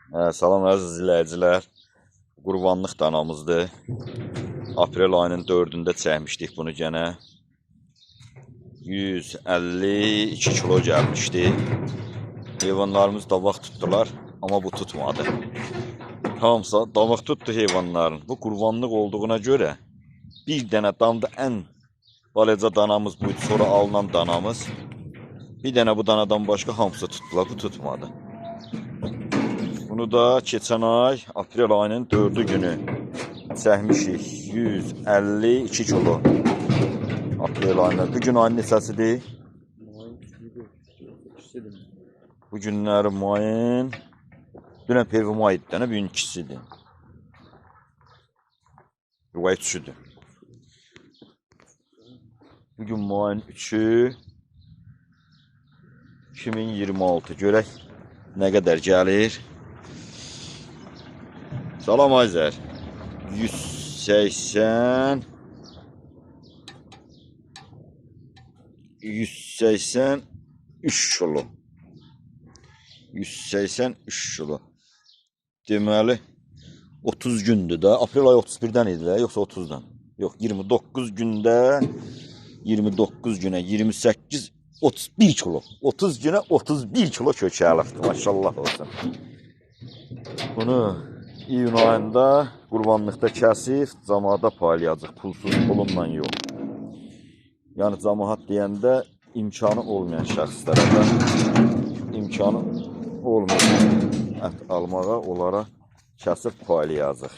Salam əziz izləyicilər. Qurbanlıq danamızdır. Aprel ayının 4-də çəkmişdik bunu gənə. 152 kilo gəlmişdi. Heyvanlarımız davaq tutdular, amma bu tutmadı. Hamısı davaq tutdu heyvanların. Bu qurbanlıq olduğuna görə bir dənə damda ən balaca danamız buydu, sonra alınan danamız. Bir dənə bu danadan başqa hamısı tutdular, bu tutmadı. Bunu da keçən ay aprel ayının 4-ü günü çəkmişik. 152 kilo. Aprel ayında. Bu gün ayın neçəsidir? Bu günləri mayın. Dünən pervi may idi, bu gün ikisidir. Bu ay 3-üdür. Bugün mayın 3-ü 2026. Görək nə qədər gəlir. Salam Ayzər. 183 kilo. 183 kilo. Deməli 30 gündür də. Aprel ayı 31-dən idi də, yoxsa 30-dan? Yox, 29 gündə 29 günə 28 31 kilo. 30 günə 31 kilo kökəlibdir. Maşallah olsun. Bunu iyun ayında qurbanlıqda kəsib camaata paylayacaq, pulsuz, pulunla yox. Yəni camaat deyəndə imkanı olmayan şəxslərə də imkanı olmayan ət almağa onlara kəsib paylayacaq.